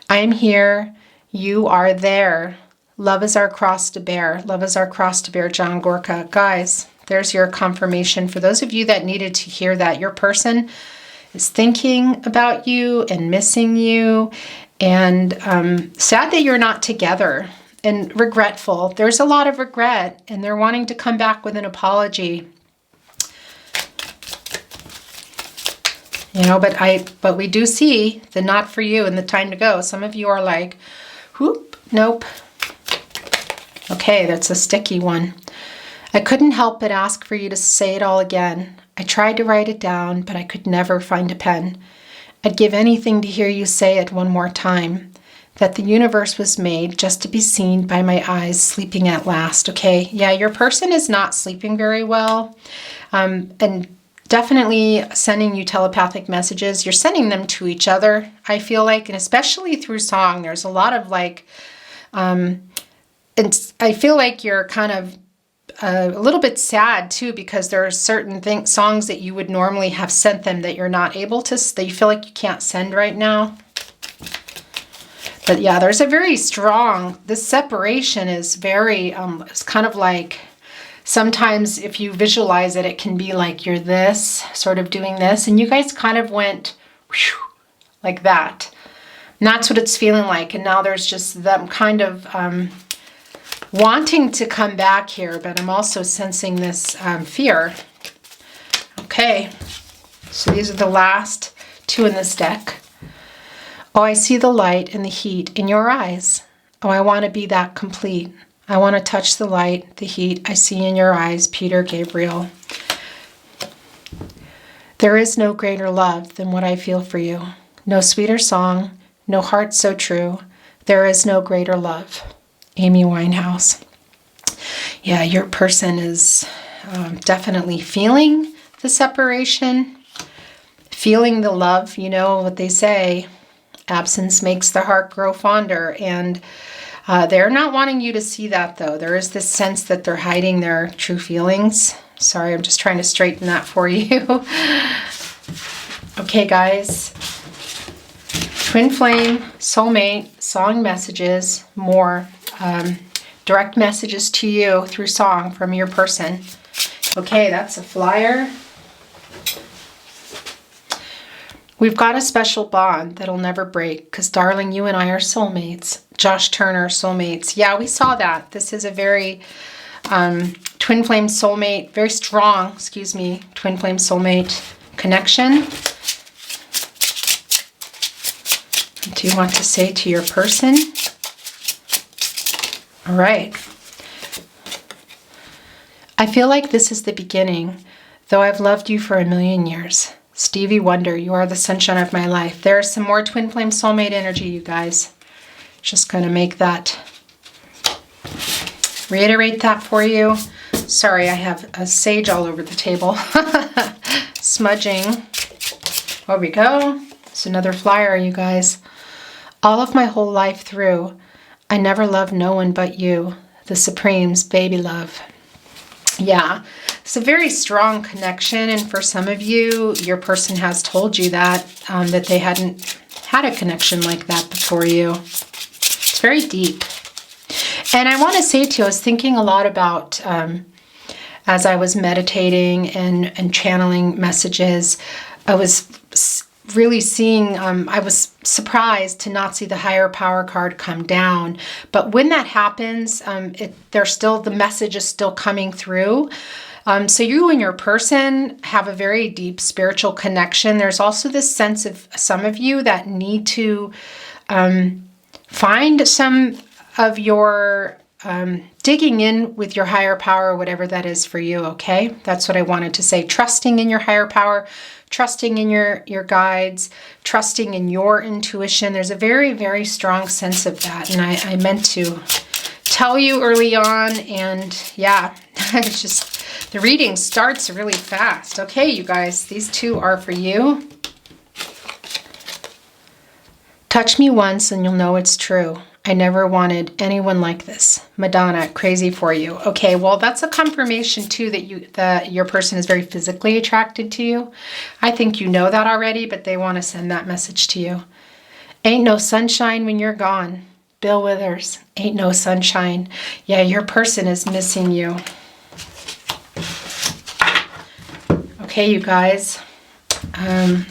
I am here, you are there. Love is our cross to bear. Love is our cross to bear, John Gorka. Guys, there's your confirmation. For those of you that needed to hear that, your person is thinking about you and missing you, and sad that you're not together, and regretful. There's a lot of regret, and they're wanting to come back with an apology. But we do see the not for you and the time to go. Some of you are like, whoop, nope. Okay, that's a sticky one. I couldn't help but ask for you to say it all again. I tried to write it down, but I could never find a pen. I'd give anything to hear you say it one more time, that the universe was made just to be seen by my eyes sleeping at last, okay? Yeah, your person is not sleeping very well, and definitely sending you telepathic messages. You're sending them to each other, I feel like, and especially through song. There's a lot of and I feel like you're kind of a little bit sad too, because there are certain songs that you would normally have sent them that you're not able to, that you feel like you can't send right now. But yeah, there's a very strong, this separation is very, it's kind of like, sometimes if you visualize it, it can be like you're this, sort of doing this, and you guys kind of went whew, like that. And that's what it's feeling like. And now there's just them kind of wanting to come back here, but I'm also sensing this fear. Okay, so these are the last two in this deck. Oh, I see the light and the heat in your eyes. Oh, I want to be that complete. I want to touch the light, the heat I see in your eyes, Peter Gabriel. There is no greater love than what I feel for you. No sweeter song, no heart so true. There is no greater love. Amy Winehouse. Yeah, your person is definitely feeling the separation, feeling the love. You know what they say, absence makes the heart grow fonder. And they're not wanting you to see that, though. There is this sense that they're hiding their true feelings. Sorry, I'm just trying to straighten that for you. Okay, guys. Twin flame, soulmate, song messages, more direct messages to you through song from your person. Okay, that's a flyer. We've got a special bond that'll never break because, darling, you and I are soulmates. Josh Turner, soulmates. Yeah, we saw that. This is a very twin flame soulmate, very strong, excuse me, twin flame soulmate connection. What do you want to say to your person? All right. I feel like this is the beginning, though I've loved you for 1,000,000 years. Stevie Wonder, you are the sunshine of my life. There's some more twin flame soulmate energy, you guys. Just going to make that, reiterate that for you. Sorry, I have a sage all over the table. Smudging. There we go. It's another flyer, you guys. All of my whole life through, I never loved no one but you, the Supreme's baby love. Yeah, it's a very strong connection, and for some of you, your person has told you that, that they hadn't had a connection like that before you. It's very deep. And I want to say to you, I was thinking a lot about, as I was meditating and channeling messages, I was really seeing, I was surprised to not see the higher power card come down. But when that happens, the message is still coming through. So you and your person have a very deep spiritual connection. There's also this sense of some of you that need to find some of your digging in with your higher power, whatever that is for you, okay? That's what I wanted to say. Trusting in your higher power, trusting in your guides, trusting in your intuition. There's a very, very strong sense of that. And I meant to tell you early on, and yeah, it's just, the reading starts really fast. Okay, you guys, these two are for you. Touch me once and you'll know it's true. I never wanted anyone like this. Madonna, crazy for you. Okay, well, that's a confirmation too that your person is very physically attracted to you. I think you know that already, but they want to send that message to you. Ain't no sunshine when you're gone. Bill Withers, ain't no sunshine. Yeah, your person is missing you. Okay, you guys. I'll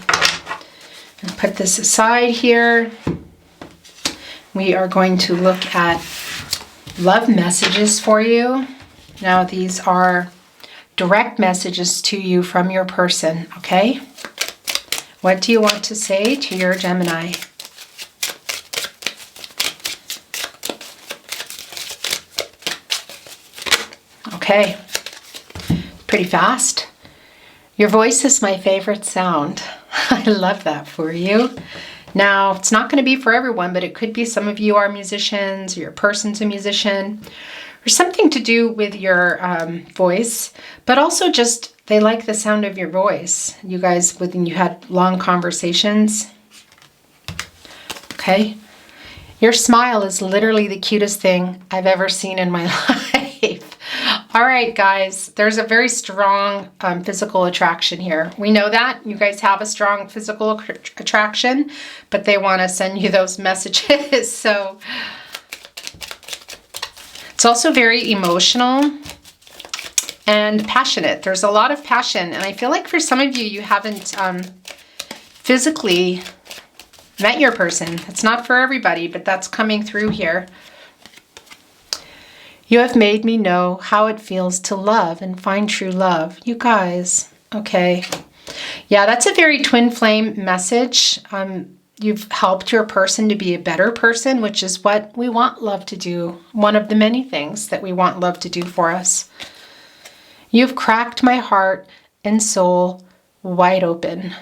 put this aside here. We are going to look at love messages for you. Now, these are direct messages to you from your person, okay? What do you want to say to your Gemini? Okay, pretty fast. Your voice is my favorite sound. I love that for you. Now, it's not going to be for everyone, but it could be some of you are musicians, or your person's a musician, or something to do with your voice, but also just they like the sound of your voice. You guys, when you had long conversations. Okay. Your smile is literally the cutest thing I've ever seen in my life. All right, guys, there's a very strong physical attraction here. We know that. You guys have a strong physical attraction, but they want to send you those messages. So it's also very emotional and passionate. There's a lot of passion, and I feel like for some of you, you haven't physically met your person. It's not for everybody, but that's coming through here. You have made me know how it feels to love and find true love. You guys, okay. Yeah, that's a very twin flame message. You've helped your person to be a better person, which is what we want love to do. One of the many things that we want love to do for us. You've cracked my heart and soul wide open.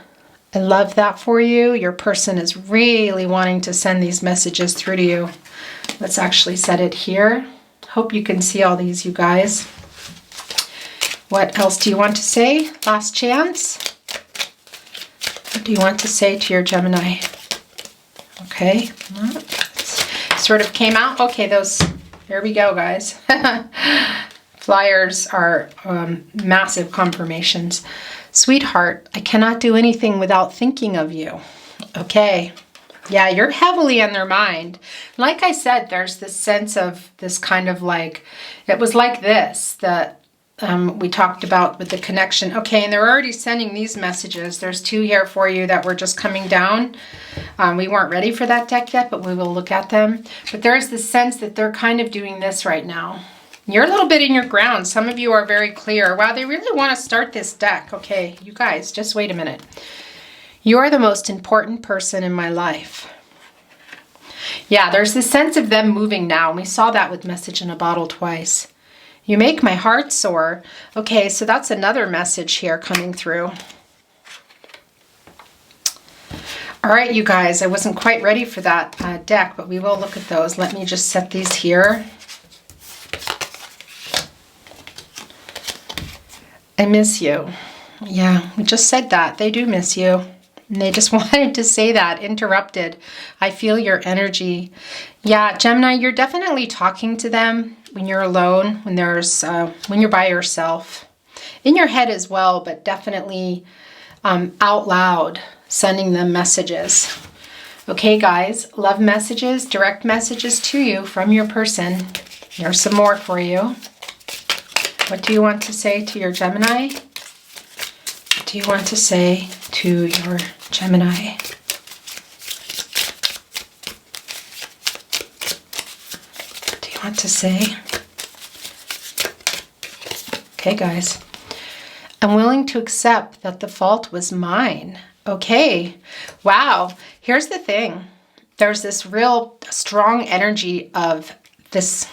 I love that for you. Your person is really wanting to send these messages through to you. Let's actually set it here. Hope you can see all these, you guys. What else do you want to say? Last chance. What do you want to say to your Gemini? Okay. Sort of came out. Okay, here we go, guys. Flyers are massive confirmations. Sweetheart, I cannot do anything without thinking of you. Okay. Yeah, you're heavily in their mind. Like I said, there's this sense of this kind of like, it was like this, that we talked about with the connection. Okay, and they're already sending these messages. There's 2 here for you that were just coming down. We weren't ready for that deck yet, but we will look at them. But there's this sense that they're kind of doing this right now. You're a little bit in your ground. Some of you are very clear. Wow, they really want to start this deck. Okay, you guys, just wait a minute. You are the most important person in my life. Yeah, there's this sense of them moving now. We saw that with message in a bottle twice. You make my heart soar. Okay, so that's another message here coming through. All right, you guys, I wasn't quite ready for that deck, but we will look at those. Let me just set these here. I miss you. Yeah, we just said that. They do miss you. And they just wanted to say that, interrupted. I feel your energy. Yeah, Gemini, you're definitely talking to them when you're alone, when you're by yourself. In your head as well, but definitely out loud, sending them messages. Okay, guys, love messages, direct messages to you from your person. Here's some more for you. What do you want to say to your Gemini? What do you want to say to your Gemini? What do you want to say? Okay, guys. I'm willing to accept that the fault was mine. Okay. Wow. Here's the thing. There's this real strong energy of this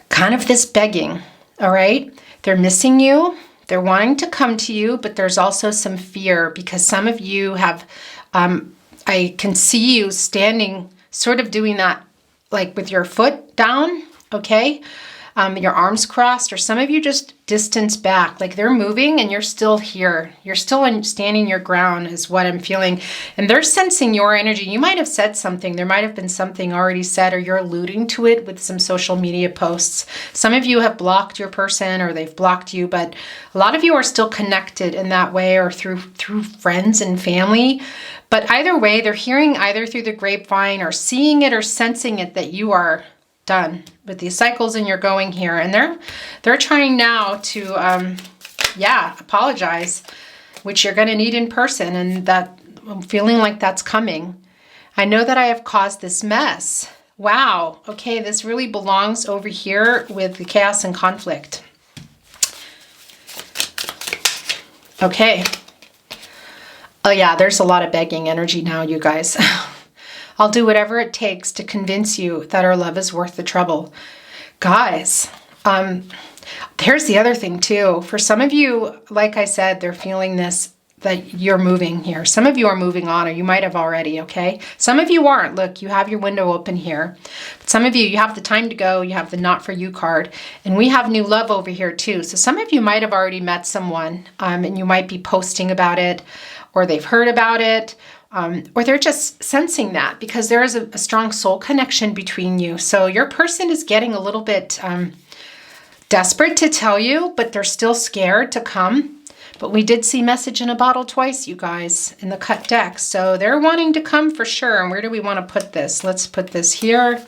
kind of this begging. All right. They're missing you. They're wanting to come to you, but there's also some fear because some of you have, I can see you standing, sort of doing that like with your foot down, okay? Your arms crossed, or some of you just distance back, like they're moving and you're still here. You're still standing your ground is what I'm feeling. And they're sensing your energy. You might have said something. There might have been something already said, or you're alluding to it with some social media posts. Some of you have blocked your person or they've blocked you, but a lot of you are still connected in that way or through friends and family. But either way, they're hearing either through the grapevine or seeing it or sensing it that you are done with these cycles and you're going here, and they're trying now to apologize, which you're going to need in person, and that I'm feeling like that's coming. I know that I have caused this mess. Wow. Okay, this really belongs over here with the chaos and conflict. Okay. Oh yeah, there's a lot of begging energy now, you guys. I'll do whatever it takes to convince you that our love is worth the trouble. Guys, here's the other thing too. For some of you, like I said, they're feeling this, that you're moving here. Some of you are moving on, or you might have already, okay? Some of you aren't. Look, you have your window open here. But some of you, you have the time to go. You have the not for you card. And we have new love over here too. So some of you might have already met someone, and you might be posting about it, or they've heard about it. Or they're just sensing that because there is a strong soul connection between you. So your person is getting a little bit desperate to tell you, but they're still scared to come. But we did see message in a bottle twice, you guys, in the cut deck. So they're wanting to come for sure. And where do we want to put this? Let's put this here.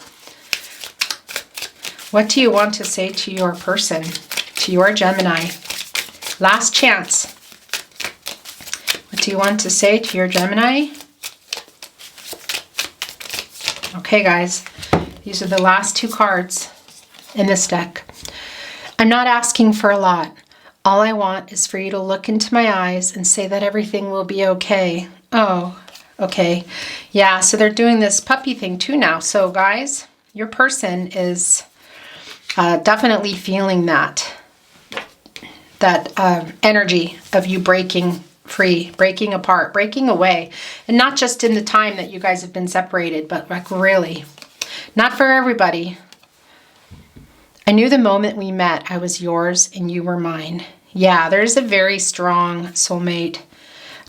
What do you want to say to your person, to your Gemini? Last chance. What do you want to say to your Gemini? Okay, guys, these are the last 2 cards in this deck. I'm not asking for a lot. All I want is for you to look into my eyes and say that everything will be okay. Oh, okay. Yeah, so they're doing this puppy thing too now. So guys, your person is definitely feeling that energy of you breaking free, breaking apart, breaking away. And not just in the time that you guys have been separated, but like really. Not for everybody. I knew the moment we met, I was yours and you were mine. Yeah, there's a very strong soulmate,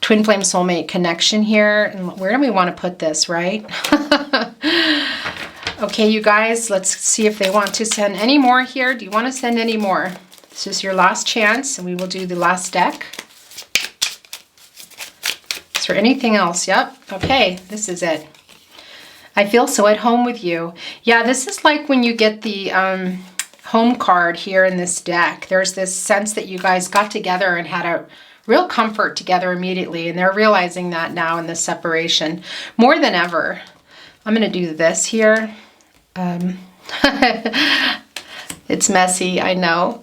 twin flame soulmate connection here. And where do we want to put this, right? Okay, you guys, let's see if they want to send any more here. Do you want to send any more? This is your last chance, and we will do the last deck. Is there anything else? Yep. Okay, this is it. I feel so at home with you. Yeah, this is like when you get the home card here in this deck. There's this sense that you guys got together and had a real comfort together immediately, and they're realizing that now in this separation more than ever. I'm going to do this here. It's messy, I know.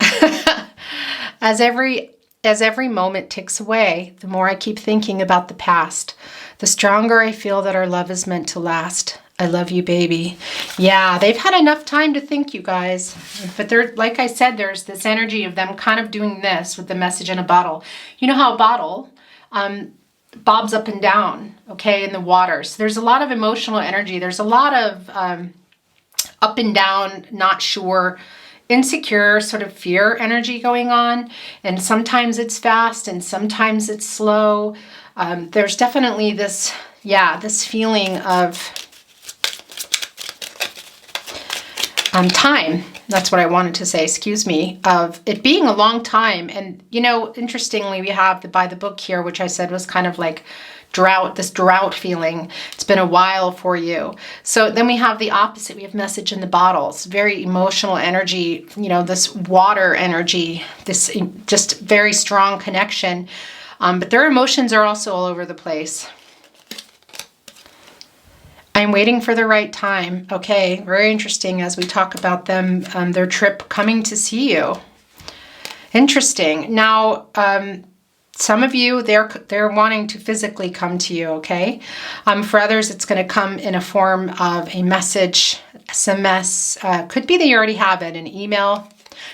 As every moment ticks away, the more I keep thinking about the past, the stronger I feel that our love is meant to last. I love you, baby. Yeah, they've had enough time to think, you guys. But like I said, there's this energy of them kind of doing this with the message in a bottle. You know how a bottle bobs up and down, okay, in the water. So there's a lot of emotional energy. There's a lot of up and down, not sure, insecure, sort of fear energy going on. And sometimes it's fast and sometimes it's slow. There's definitely this feeling of time. That's what I wanted to say, excuse me, of it being a long time. And, you know, interestingly, we have the by the book here, which I said was kind of like this drought feeling. It's been a while for you. So then we have the opposite. We have message in the bottle. It's very emotional energy, you know, this water energy, this just very strong connection. But their emotions are also all over the place. I'm waiting for the right time. Okay, very interesting as we talk about them, their trip coming to see you. Interesting. Now, some of you, they're wanting to physically come to you, okay? For others, it's going to come in a form of a message, SMS. Could be that you already have it, an email.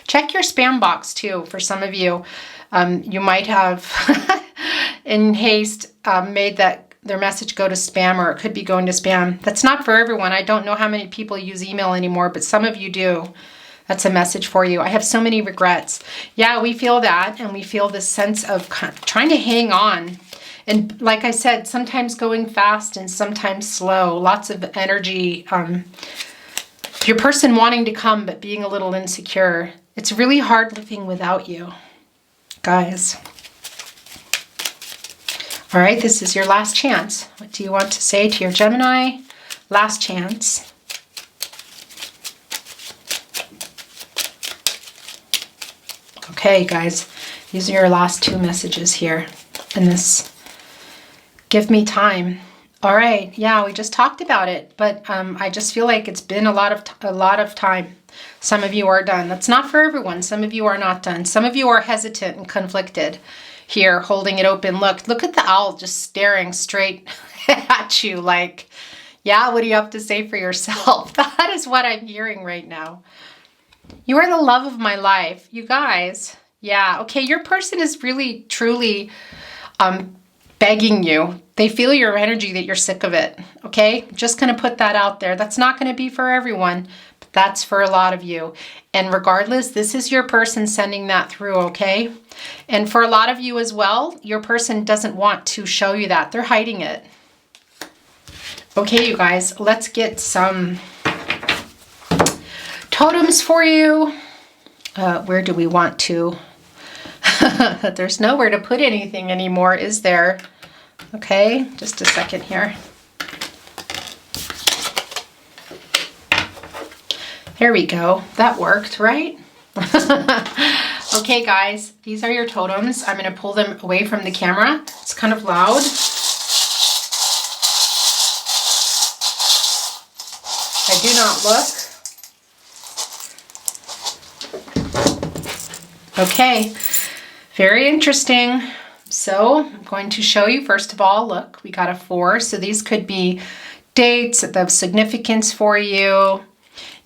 Check your spam box too. For some of you, you might have in haste made their message go to spam, or it could be going to spam. That's not for everyone. I don't know how many people use email anymore, but some of you do. That's a message for you. I have so many regrets. Yeah, we feel that, and we feel this sense of trying to hang on. And like I said, sometimes going fast and sometimes slow. Lots of energy. Your person wanting to come, but being a little insecure. It's really hard living without you, guys. All right, this is your last chance. What do you want to say to your Gemini? Last chance. Okay, guys, these are your last 2 messages here in this. Give me time. All right, yeah, we just talked about it, but I just feel like it's been a lot of time. Some of you are done. That's not for everyone. Some of you are not done. Some of you are hesitant and conflicted. Here, holding it open. Look at the owl just staring straight at you like, yeah, what do you have to say for yourself? That is what I'm hearing right now. You are the love of my life. You guys, yeah, okay, your person is really, truly begging you. They feel your energy that you're sick of it, okay? Just going to put that out there. That's not going to be for everyone, but that's for a lot of you. And regardless, this is your person sending that through, okay? And for a lot of you as well, your person doesn't want to show you that. They're hiding it. Okay, you guys, let's get some totems for you. Where do we want to? There's nowhere to put anything anymore, is there? Okay, just a second here. There we go. That worked, right? Okay, guys, these are your totems. I'm going to pull them away from the camera. It's kind of loud. I do not look. Okay, very interesting. So I'm going to show you, first of all, look, we got a 4. So these could be dates of significance for you,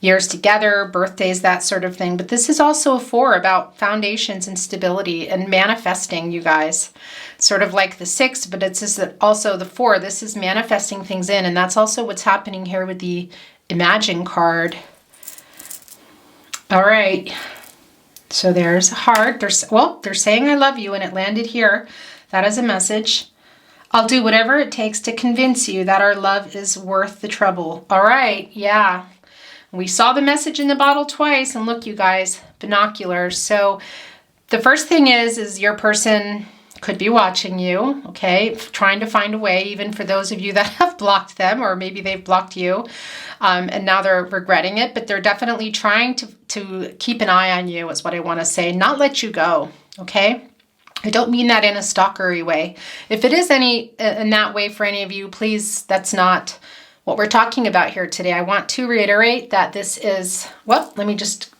years together, birthdays, that sort of thing. But this is also a 4 about foundations and stability and manifesting, you guys. Sort of like the 6, but it's also the 4. This is manifesting things in, and that's also what's happening here with the Imagine card. All right. So there's a heart. They're saying I love you, and it landed here. That is a message. I'll do whatever it takes to convince you that our love is worth the trouble. All right, yeah. We saw the message in the bottle twice, and look, you guys, binoculars. So the first thing is your person could be watching you, okay, trying to find a way, even for those of you that have blocked them, or maybe they've blocked you, and now they're regretting it, but they're definitely trying to keep an eye on you, is what I want to say, not let you go, okay? I don't mean that in a stalkery way. If it is in that way for any of you, please, that's not what we're talking about here today. I want to reiterate that this is, well, let me just,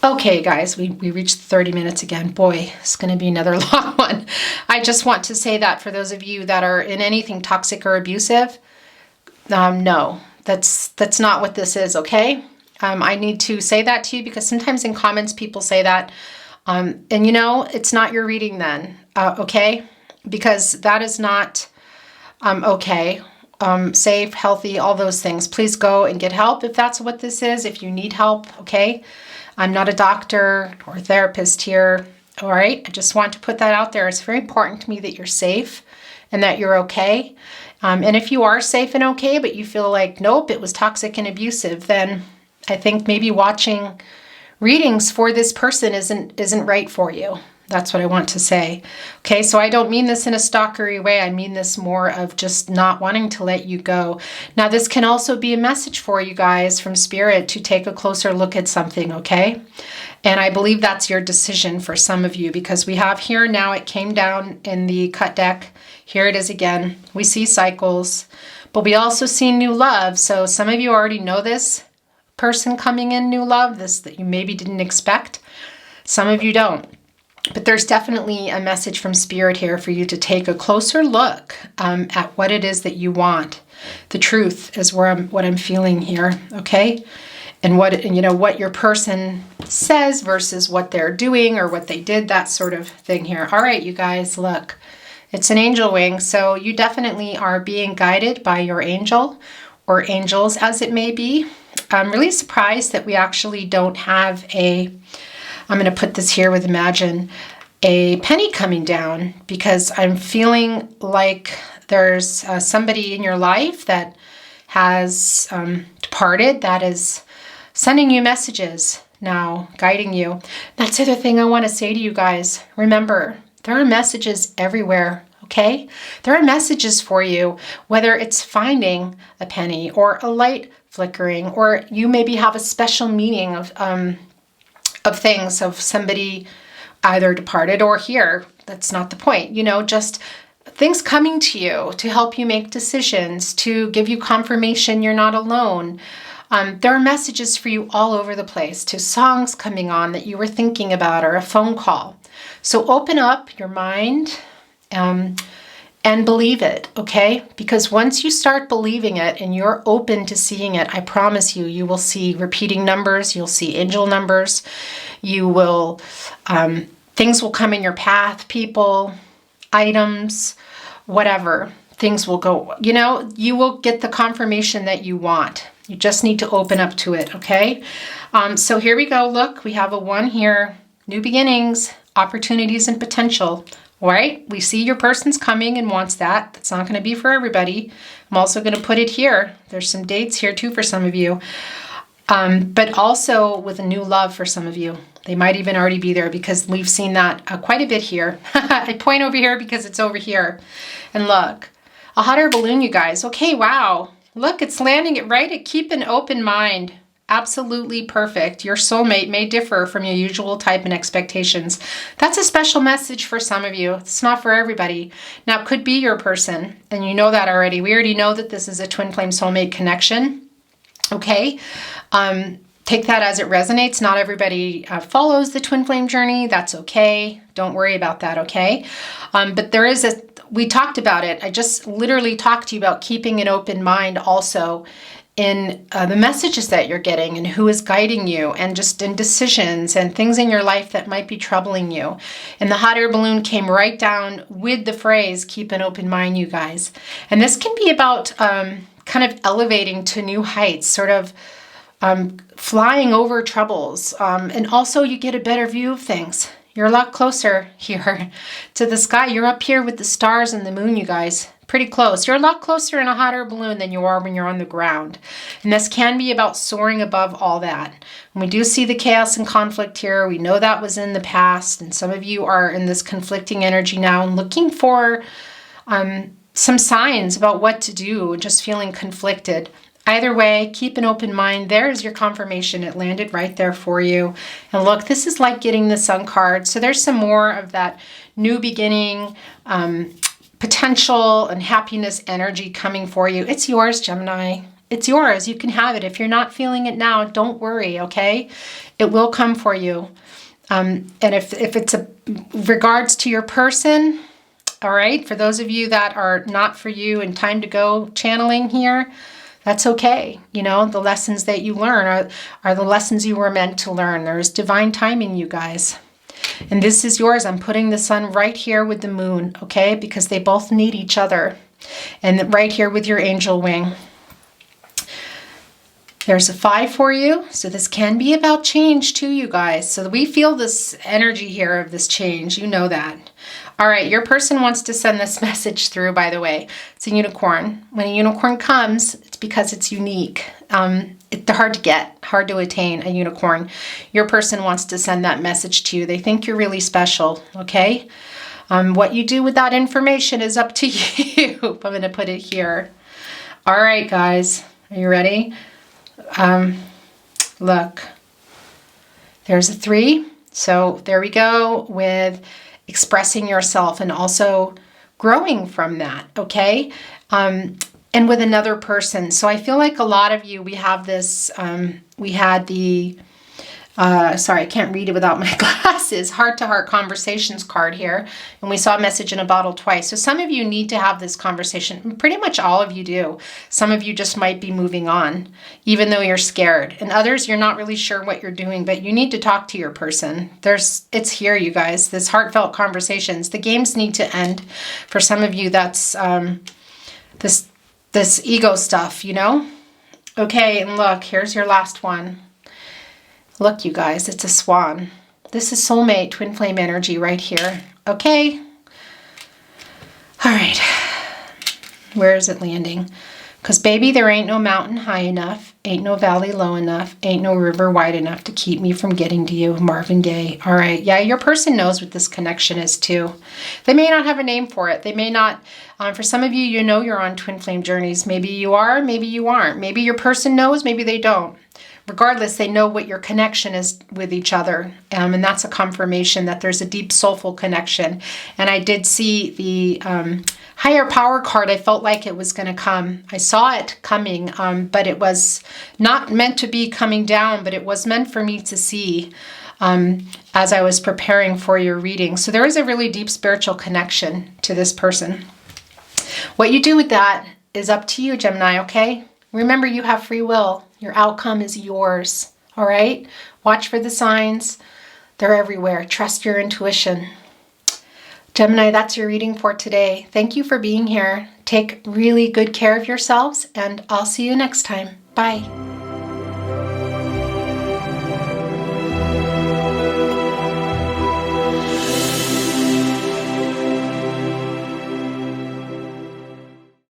okay, guys, we reached 30 minutes again. Boy, it's going to be another long one. I just want to say that for those of you that are in anything toxic or abusive, no, that's not what this is, okay? I need to say that to you because sometimes in comments people say that, and you know, it's not your reading then, okay? Because that is not okay. Safe, healthy, all those things. Please go and get help if that's what this is, if you need help, okay? I'm not a doctor or therapist here, all right? I just want to put that out there. It's very important to me that you're safe and that you're okay. And if you are safe and okay, but you feel like, nope, it was toxic and abusive, then I think maybe watching readings for this person isn't right for you. That's what I want to say. Okay, so I don't mean this in a stalkery way. I mean this more of just not wanting to let you go. Now, this can also be a message for you guys from Spirit to take a closer look at something, okay? And I believe that's your decision for some of you because we have here now, it came down in the cut deck. Here it is again. We see cycles, but we also see new love. So some of you already know this person coming in, new love, this that you maybe didn't expect. Some of you don't. But there's definitely a message from Spirit here for you to take a closer look at what it is that you want. The truth is what I'm feeling here, okay? And what your person says versus what they're doing or what they did, that sort of thing here. All right, you guys, look. It's an angel wing, so you definitely are being guided by your angel or angels as it may be. I'm really surprised that we actually don't have I'm going to put this here with Imagine, a penny coming down because I'm feeling like there's somebody in your life that has departed that is sending you messages now, guiding you. That's the other thing I want to say to you guys. Remember, there are messages everywhere, okay? There are messages for you, whether it's finding a penny or a light flickering, or you maybe have a special meaning of things, of somebody either departed or here. That's not the point. You know, just things coming to you to help you make decisions, to give you confirmation you're not alone. There are messages for you all over the place, to songs coming on that you were thinking about or a phone call. So open up your mind and believe it, okay? Because once you start believing it and you're open to seeing it, I promise you, you will see repeating numbers, you'll see angel numbers, you will, things will come in your path, people, items, whatever, things will go, you know, you will get the confirmation that you want. You just need to open up to it, okay? So here we go, look, we have a 1 here, new beginnings, opportunities and potential. All right, we see your person's coming and wants that. That's not going to be for everybody. I'm also going to put it here. There's some dates here too for some of you. But also with a new love for some of you. They might even already be there because we've seen that quite a bit here. I point over here because it's over here. And look, a hot air balloon, you guys. Okay, wow. Look, it's landing it right at keep an open mind. Absolutely perfect. Your soulmate may differ from your usual type and expectations. That's a special message for some of you. It's not for everybody. Now, it could be your person, and you know that already. We already know that this is a twin flame soulmate connection. Okay. Take that as it resonates. Not everybody follows the twin flame journey. That's okay. Don't worry about that, okay? But there is we talked about it. I just literally talked to you about keeping an open mind also in the messages that you're getting and who is guiding you, and just in decisions and things in your life that might be troubling you. And the hot air balloon came right down with the phrase, keep an open mind, you guys. And this can be about kind of elevating to new heights, sort of flying over troubles. And also you get a better view of things. You're a lot closer here to the sky. You're up here with the stars and the moon, you guys. Pretty close. You're a lot closer in a hot air balloon than you are when you're on the ground. And this can be about soaring above all that. And we do see the chaos and conflict here. We know that was in the past. And some of you are in this conflicting energy now and looking for some signs about what to do, just feeling conflicted. Either way, keep an open mind. There's your confirmation. It landed right there for you. And look, this is like getting the Sun card. So there's some more of that new beginning, potential and happiness energy coming for you. It's yours, Gemini. It's yours. You can have it. If you're not feeling it now, don't worry, okay? It will come for you. And if it's a regards to your person, all right, for those of you that are not for you and time to go channeling here, that's okay. You know, the lessons that you learn are the lessons you were meant to learn. There's divine timing, you guys. And this is yours. I'm putting the sun right here with the moon, okay? Because they both need each other. And right here with your angel wing. There's a 5 for you. So this can be about change too, you guys. So we feel this energy here of this change. You know that. All right, your person wants to send this message through, by the way. It's a unicorn. When a unicorn comes, it's because it's unique. They're hard to get, hard to attain, a unicorn. Your person wants to send that message to you. They think you're really special, okay? What you do with that information is up to you. I'm going to put it here. All right, guys. Are you ready? Look. There's a 3. So there we go with expressing yourself and also growing from that, okay? And with another person. So I feel like a lot of you, we have this, we had the, sorry, I can't read it without my glasses, heart-to-heart conversations card here. And we saw a message in a bottle twice. So some of you need to have this conversation. Pretty much all of you do. Some of you just might be moving on, even though you're scared. And others, you're not really sure what you're doing, but you need to talk to your person. It's here, you guys, this heartfelt conversations. The games need to end. For some of you, that's this ego stuff, you know? Okay, and look, here's your last one. Look, you guys, it's a swan. This is soulmate twin flame energy right here. Okay? All right. Where is it landing? Because, baby, there ain't no mountain high enough, ain't no valley low enough, ain't no river wide enough to keep me from getting to you, Marvin Gaye. All right. Yeah, your person knows what this connection is, too. They may not have a name for it. They may not. For some of you, you know you're on twin flame journeys. Maybe you are, maybe you aren't. Maybe your person knows, maybe they don't. Regardless, they know what your connection is with each other. And that's a confirmation that there's a deep soulful connection. And I did see the higher power card. I felt like it was going to come. I saw it coming, but it was not meant to be coming down, but it was meant for me to see as I was preparing for your reading. So there is a really deep spiritual connection to this person. What you do with that is up to you, Gemini, okay? Remember, you have free will. Your outcome is yours, all right? Watch for the signs. They're everywhere. Trust your intuition. Gemini, that's your reading for today. Thank you for being here. Take really good care of yourselves, and I'll see you next time. Bye.